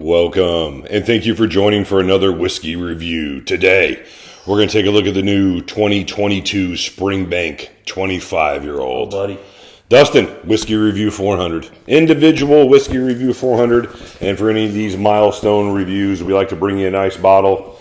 Welcome, and thank you for joining for another whiskey review. Today, we're going to take a look at the new 2022 Springbank 25-year-old. Oh, buddy. Dustin, Whiskey Review 400. Individual Whiskey Review 400. And for any of these milestone reviews, we like to bring you a nice bottle.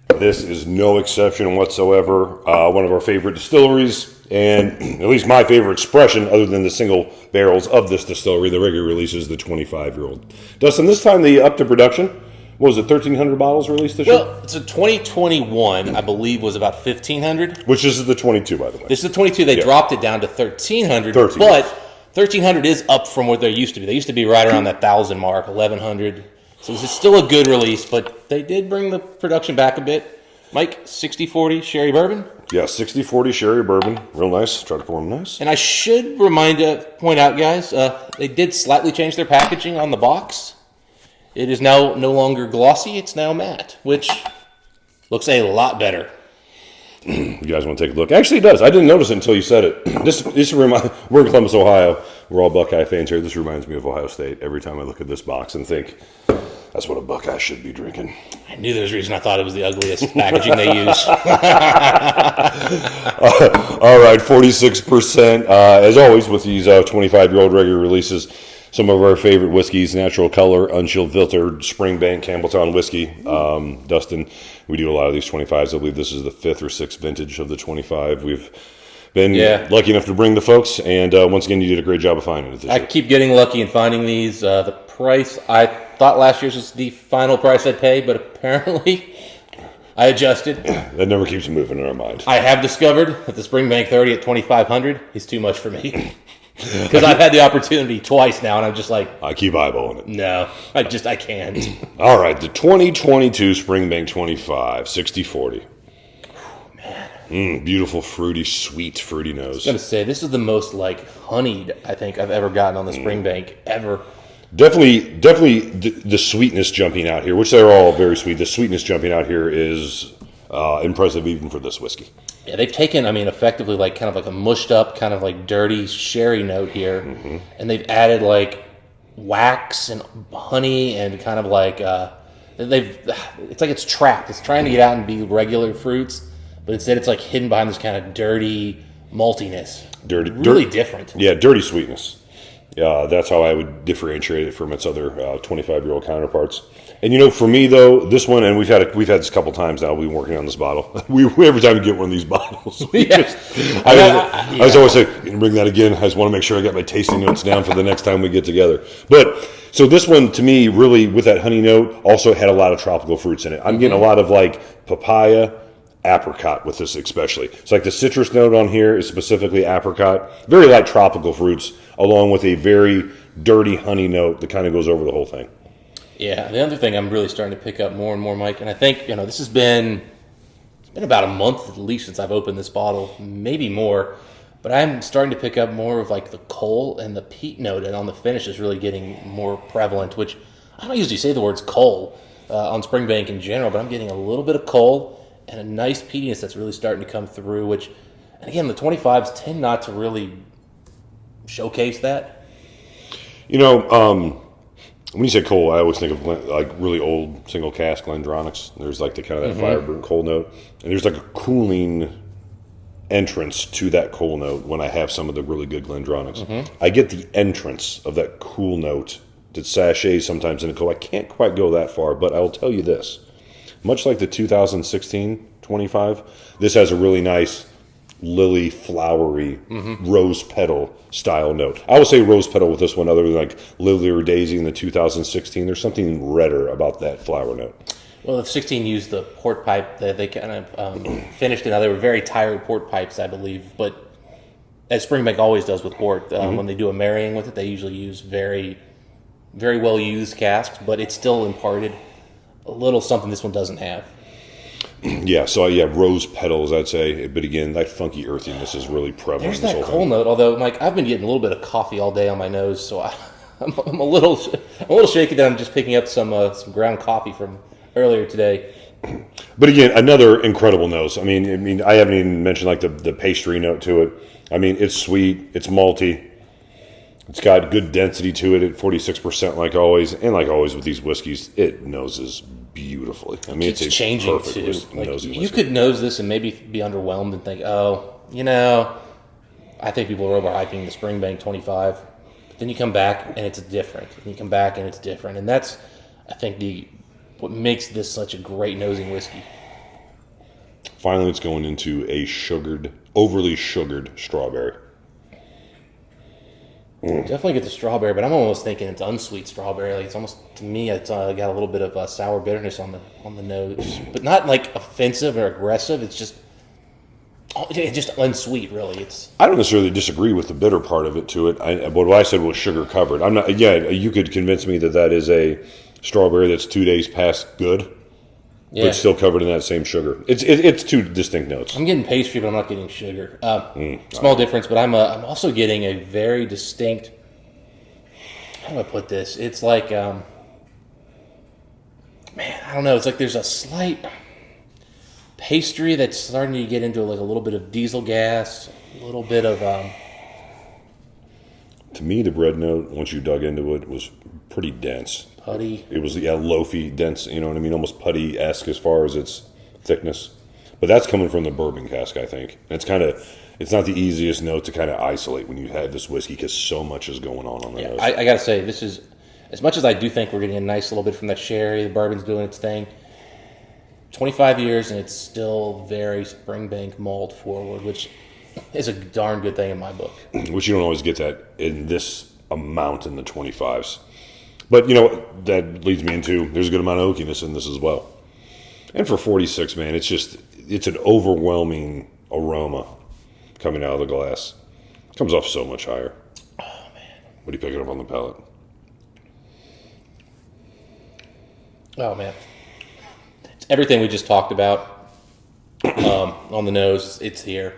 This is no exception whatsoever. One of our favorite distilleries, and at least my favorite expression, other than the single barrels of this distillery, the regular release is the 25-year-old. Dustin, this time they upped the production. What was it, 1,300 bottles released this year? Well, so 2021, I believe, was about 1,500. Which is the 22, by the way. This is the 22. They dropped it down to 1,300. 13. But 1,300 is up from what they used to be. They used to be right around that 1,000 mark, 1,100. So this is still a good release, but they did bring the production back a bit. Mike, 60-40 sherry bourbon? Yeah, 60-40 sherry bourbon. Real nice. Try to pour them nice. And I should point out, guys, they did slightly change their packaging on the box. It is now no longer glossy. It's now matte, which looks a lot better. You guys want to take a look? Actually, it does. I didn't notice it until you said it. We're in Columbus, Ohio. We're all Buckeye fans here. This reminds me of Ohio State every time I look at this box and think, that's what a Buckeye should be drinking. I knew there was a reason I thought it was the ugliest packaging they use. All right, 46%. As always, with these 25-year-old regular releases, some of our favorite whiskeys: natural color, unchilled filtered, Springbank, Campbelltown whiskey. Dustin, we do a lot of these 25s. I believe this is the 5th or 6th vintage of the 25. We've been lucky enough to bring the folks, and once again, you did a great job of finding it this year. I keep getting lucky and finding these. The price, I thought last year's was the final price I'd pay, but apparently I adjusted. That never keeps moving in our mind. I have discovered that the Springbank 30 at 2,500 is too much for me. Because I've had the opportunity twice now, and I'm just like, I keep eyeballing it. No, I can't. All right, the 2022 Springbank 25, 60-40. Beautiful, fruity, sweet, fruity nose. I was going to say, this is the most, honeyed I think I've ever gotten on the Springbank, ever. Definitely the sweetness jumping out here, which they're all very sweet. The sweetness jumping out here is impressive even for this whiskey. Yeah, they've taken, effectively kind of like a mushed up, kind of like dirty sherry note here, and they've added wax and honey and kind of it's like it's trapped. It's trying to get out and be regular fruits, but instead it's hidden behind this kind of dirty maltiness. Really different. Yeah, dirty sweetness. That's how I would differentiate it from its other 25-year-old counterparts. And for me though, this one, and we've had this a couple times now. We've been working on this bottle. Every time we get one of these bottles, I was always saying, "Can you bring that again?" I just want to make sure I got my tasting notes down for the next time we get together. But so this one, to me, really with that honey note, also had a lot of tropical fruits in it. I'm getting a lot of papaya, apricot with this especially. It's the citrus note on here is specifically apricot. Very light tropical fruits, along with a very dirty honey note that kind of goes over the whole thing. Yeah, the other thing I'm really starting to pick up more and more, Mike, and I think, this has been about a month at least since I've opened this bottle, maybe more, but I'm starting to pick up more of the coal and the peat note, and on the finish is really getting more prevalent, which I don't usually say the words coal on Springbank in general, but I'm getting a little bit of coal and a nice peatiness that's really starting to come through, which, and again, the 25s tend not to really showcase that. When you say coal, I always think of really old single cask Glendronachs. There's the kind of that fire burnt coal note, and there's a cooling entrance to that coal note when I have some of the really good Glendronachs. I get the entrance of that cool note that sachets sometimes in a coal. I can't quite go that far, but I will tell you this: much like the 2016 25, this has a really nice lily flowery rose petal style note. I will say rose petal with this one, other than lily or daisy in the 2016. There's something redder about that flower note. Well, the 16 used the port pipe that they kind of finished it. Now, they were very tired port pipes, I believe, but as Springbank always does with port, when they do a marrying with it, they usually use very, very well used casks, but it still imparted a little something this one doesn't have. Yeah, so rose petals, I'd say, but again, that funky earthiness is really prevalent. There's that coal note, although, Mike, I've been getting a little bit of coffee all day on my nose, so I'm a little shaky that I'm just picking up some ground coffee from earlier today. But again, another incredible nose. I mean, I haven't even mentioned the pastry note to it. It's sweet, it's malty. It's got good density to it at 46%, like always. And like always with these whiskeys, it noses beautifully. I mean, It's a changing perfect too. Like, nosy you whiskey. could nose this and maybe be underwhelmed and think, oh, I think people are overhyping the Springbank 25. But then you come back and it's different. And you come back and it's different. And that's, I think, what makes this such a great nosing whiskey. Finally, it's going into a overly sugared strawberry. Definitely get the strawberry, but I'm almost thinking it's unsweet strawberry. Like, it's almost, to me, it's got a little bit of sour bitterness on the nose, but not like offensive or aggressive. It's just unsweet, really. I don't necessarily disagree with the bitter part of it to it. What I said was sugar covered. I'm not. Yeah, you could convince me that is a strawberry that's 2 days past good, but it's still covered in that same sugar. It's two distinct notes. I'm getting pastry, but I'm not getting sugar. Small difference, but I'm also getting a very distinct. How do I put this? It's like, I don't know. It's like there's a slight pastry that's starting to get into like a little bit of diesel gas, a little bit of. To me, the bread note, once you dug into it, was pretty dense. Putty. It was loafy, dense. You know what I mean? Almost putty-esque as far as its thickness. But that's coming from the bourbon cask, I think. And it's not the easiest note to kind of isolate when you have this whiskey because so much is going on the nose. I got to say, this is, as much as I do think we're getting a nice little bit from that sherry, the bourbon's doing its thing. 25 years and it's still very Springbank malt forward, which is a darn good thing in my book. Which you don't always get that in this amount in the 25s. But, that leads me into, there's a good amount of oakiness in this as well. And for 46, man, it's an overwhelming aroma coming out of the glass. It comes off so much higher. Oh, man. What are you picking up on the palate? Oh, man. It's everything we just talked about on the nose. It's here.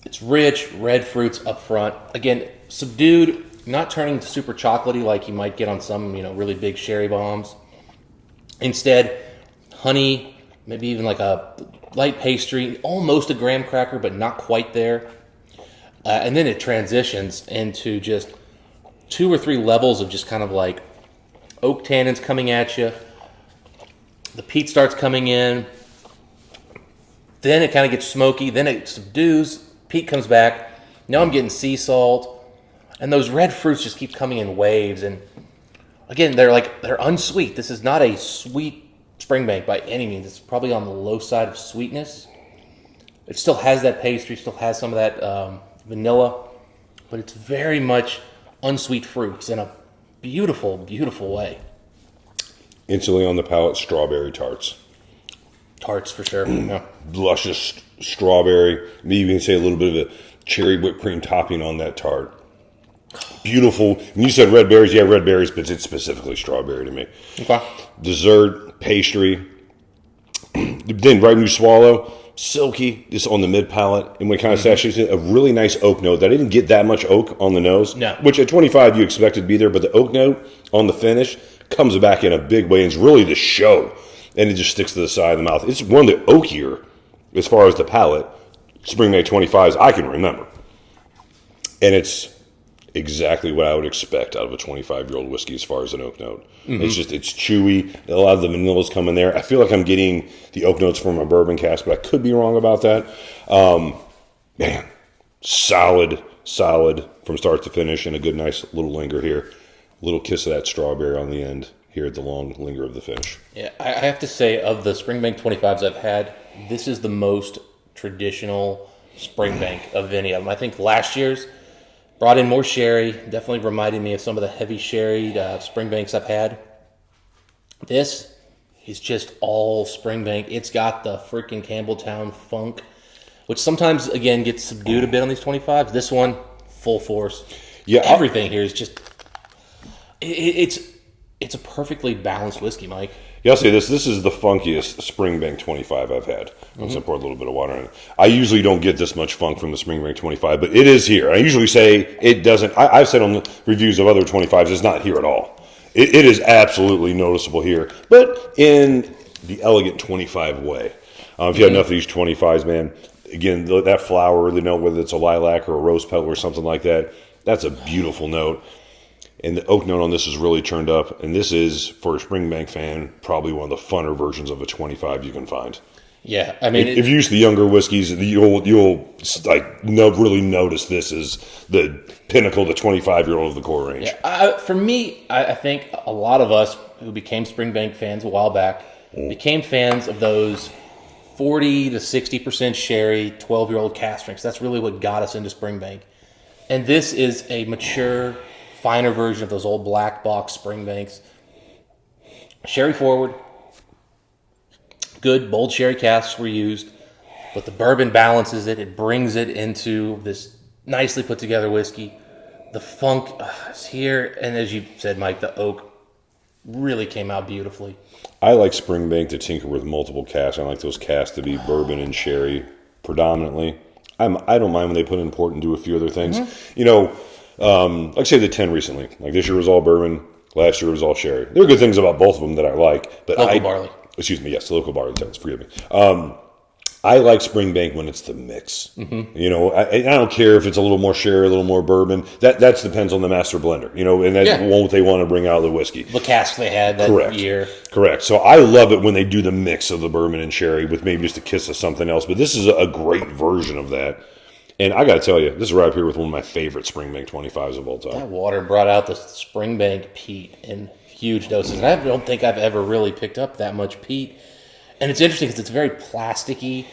It's rich, red fruits up front. Again, subdued, not turning super chocolatey like you might get on some, really big sherry bombs. Instead, honey, maybe even like a light pastry, almost a graham cracker, but not quite there. And then it transitions into just 2 or 3 levels of just kind of like oak tannins coming at you. The peat starts coming in. Then it kind of gets smoky. Then it subdues. Peat comes back. Now I'm getting sea salt. And those red fruits just keep coming in waves. And again, they're unsweet. This is not a sweet Springbank by any means. It's probably on the low side of sweetness. It still has that pastry, still has some of that vanilla. But it's very much unsweet fruits in a beautiful, beautiful way. Instantly on the palate, strawberry tarts. Tarts for sure. Yeah. Luscious strawberry. Maybe you can say a little bit of a cherry whipped cream topping on that tart. Beautiful. When you said red berries, yeah, red berries, but it's specifically strawberry to me. Okay. Dessert, pastry. Then right when you swallow, silky, just on the mid palate. And when it kind of saturates it, a really nice oak note. That didn't get that much oak on the nose. No. Which at 25 you expected to be there, but the oak note on the finish comes back in a big way. And it's really the show. And it just sticks to the side of the mouth. It's one of the oakier, as far as the palate, Springbank 25s I can remember. And it's exactly what I would expect out of a 25-year-old whiskey as far as an oak note. It's chewy. A lot of the vanilla's coming there. I feel like I'm getting the oak notes from a bourbon cask, but I could be wrong about that. Man, solid from start to finish, and a good, nice little linger here. Little kiss of that strawberry on the end here at the long linger of the finish. Yeah, I have to say, of the Springbank 25s I've had, this is the most traditional Springbank of any of them. I think last year's brought in more sherry, definitely reminded me of some of the heavy sherry Springbanks I've had. This is just all Springbank. It's got the freaking Campbelltown funk, which sometimes, again, gets subdued a bit on these 25s. This one, full force. Yeah, everything here is just... It's a perfectly balanced whiskey, Mike. Yeah, I'll say this. This is the funkiest Springbank 25 I've had. Once I pour a little bit of water in it. I usually don't get this much funk from the Springbank 25, but it is here. I usually say it doesn't. I've said on the reviews of other 25s, it's not here at all. It is absolutely noticeable here, but in the elegant 25 way. If you have enough of these 25s, man, again, that flower, the note, whether it's a lilac or a rose petal or something like that, that's a beautiful note. And the oak note on this is really turned up. And this is, for a Springbank fan, probably one of the funner versions of a 25 you can find. Yeah, I mean, if you use the younger whiskeys, you'll really notice this is the pinnacle, the 25-year-old of the core range. Yeah, for me, I think a lot of us who became Springbank fans a while back became fans of those 40 to 60% sherry, 12-year-old cask strengths. That's really what got us into Springbank. And this is a mature, finer version of those old black box Springbanks. Sherry forward. Good, bold sherry casks were used, but the bourbon balances it. It brings it into this nicely put together whiskey. The funk is here, and as you said, Mike, the oak really came out beautifully. I like Springbank to tinker with multiple casks. I like those casks to be bourbon and sherry predominantly. I don't mind when they put in port and do a few other things. Mm-hmm. Like say the 10 recently. Like this year was all bourbon. Last year was all sherry. There are good things about both of them that I like. But local barley. Excuse me, yes, the local barley tens, forgive me. I like Springbank when it's the mix. Mm-hmm. I don't care if it's a little more sherry, a little more bourbon. That depends on the master blender, and that's what they want to bring out of the whiskey. The cask they had that year. Correct. So I love it when they do the mix of the bourbon and sherry with maybe just a kiss of something else. But this is a great version of that. And I got to tell you, this is right up here with one of my favorite Springbank 25s of all time. That water brought out the Springbank peat in huge doses. And I don't think I've ever really picked up that much peat. And it's interesting because it's very plasticky.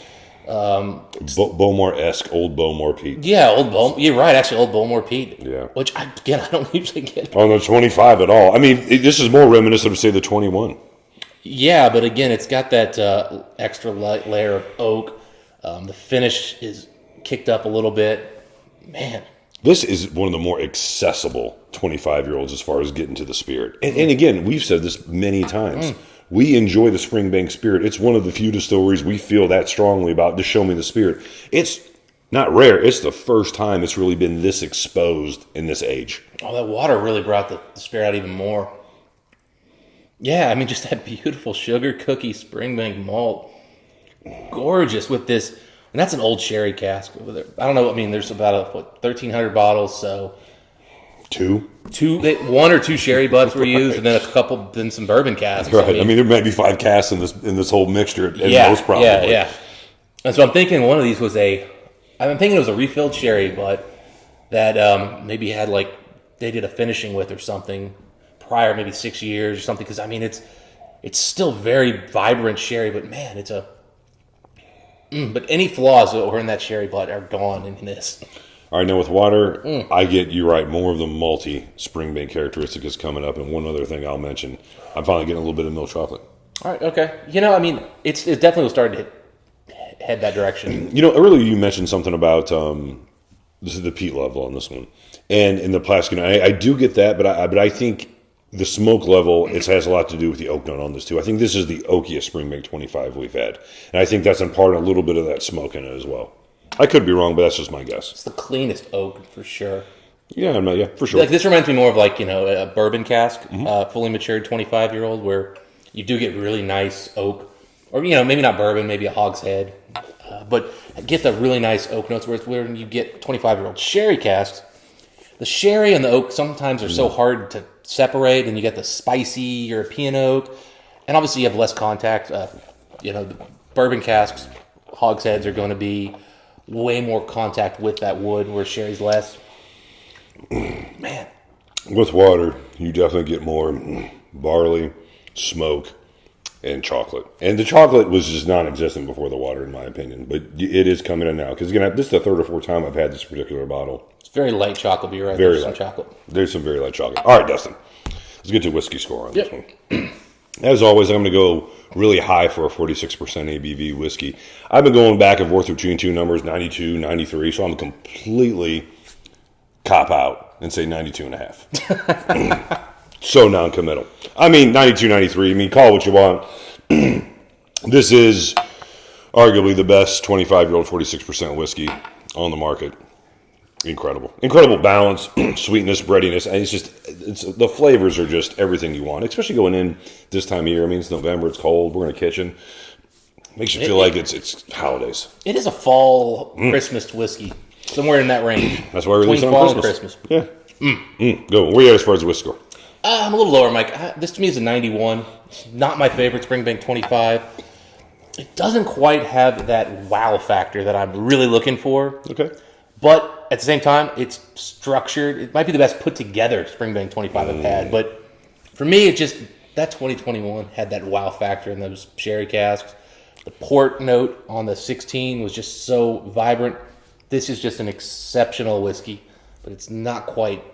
Bowmore-esque, old Bowmore peat. Yeah, old Bowmore. You're right, actually, old Bowmore peat. Yeah. Which, I don't usually get. On the 25 at all. I mean, this is more reminiscent of, say, the 21. Yeah, but again, it's got that extra light layer of oak. The finish is kicked up a little bit. Man. This is one of the more accessible 25-year-olds as far as getting to the spirit. And again, we've said this many times. We enjoy the Springbank spirit. It's one of the few distilleries we feel that strongly about to show me the spirit. It's not rare. It's the first time it's really been this exposed in this age. Oh, that water really brought the spirit out even more. Yeah, I mean, just that beautiful sugar cookie Springbank malt. Gorgeous with this. And that's an old sherry cask. I don't know. I mean, there's about 1,300 bottles, so one or two sherry butts were used, and then some bourbon casks. Right. I mean, there might be 5 casks in this whole mixture. Most probably. Yeah. And so I'm thinking one of these was I'm thinking it was a refilled sherry butt that maybe had they did a finishing with or something prior, maybe 6 years or something. Because I mean, it's still very vibrant sherry, but man, it's a but any flaws that were in that sherry butt are gone in this. All right, now with water, I get you right. More of the malty Springbank characteristic is coming up. And one other thing I'll mention, I'm finally getting a little bit of milk chocolate. All right, okay. I mean, it definitely starting to head that direction. Earlier you mentioned something about this is the peat level on this one, and in the plastic. I do get that, but I think the smoke level has a lot to do with the oak note on this too. I think this is the oakiest Springbank 25 we've had, and I think that's imparting a little bit of that smoke in it as well. I could be wrong, but that's just my guess. It's the cleanest oak for sure. Yeah, for sure. This reminds me more of a bourbon cask, fully matured 25-year-old, where you do get really nice oak, or maybe not bourbon, maybe a hogshead, but get the really nice oak notes. Where you get 25-year-old sherry casks, the sherry and the oak sometimes are so hard to separate, and you get the spicy European oak, and obviously you have less contact. The bourbon casks, hogsheads are going to be way more contact with that wood, where sherry's less. Man. With water, you definitely get more barley, smoke, and chocolate. And the chocolate was just non-existent before the water, in my opinion. But it is coming in now. Because, again, this is the third or fourth time I've had this particular bottle. It's very light chocolate, but you're right. Very light. Some chocolate. There's some very light chocolate. All right, Dustin. Let's get to whiskey score on this one. As always, I'm going to go really high for a 46% ABV whiskey. I've been going back and forth between two numbers, 92, 93, so I'm completely cop out and say 92 and a half. So non-committal. I mean, 92, 93. I mean, call it what you want. This is arguably the best 25-year-old 46% whiskey on the market. Incredible balance, sweetness, breadiness. And it's the flavors are just everything you want, especially going in this time of year. I mean, it's November, it's cold, we're in a kitchen. Makes you feel like it's holidays. It is a fall Christmas whiskey, somewhere in that range. That's why we release it on fall and Christmas. Christmas. Yeah. Go. Where are you at as far as the whiskey score? I'm a little lower, Mike. This to me is a 91. It's not my favorite. Springbank 25. It doesn't quite have that wow factor that I'm really looking for. Okay. But at the same time, it's structured. It might be the best put together Springbank 25 I've had. But for me, it just, that 2021 had that wow factor in those sherry casks. The port note on the 16 was just so vibrant. This is just an exceptional whiskey, but it's not quite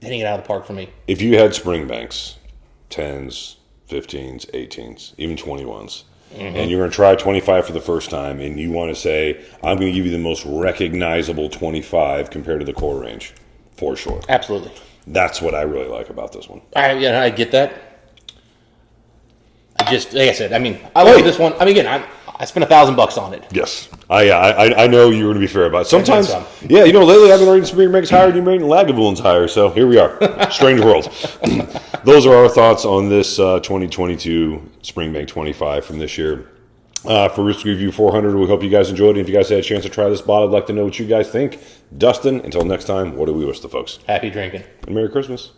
hitting it out of the park for me. If you had Springbanks, 10s, 15s, 18s, even 21s, and you're going to try 25 for the first time, and you want to say, I'm going to give you the most recognizable 25 compared to the core range, for sure. Absolutely. That's what I really like about this one. I get that. I just, like I said, I mean, I love this one. I mean, again, I spent $1,000 on it. Yes. I know you're going to be fair about it. Sometimes, some. yeah, lately I've been rating Springbanks higher, and you're rating Lagavulins higher, so here we are. Strange world. Those are our thoughts on this 2022 Springbank 25 from this year. For Whiskey Review 400, we hope you guys enjoyed it. If you guys had a chance to try this bottle, I'd like to know what you guys think. Dustin, until next time, what do we wish the folks? Happy drinking. And Merry Christmas.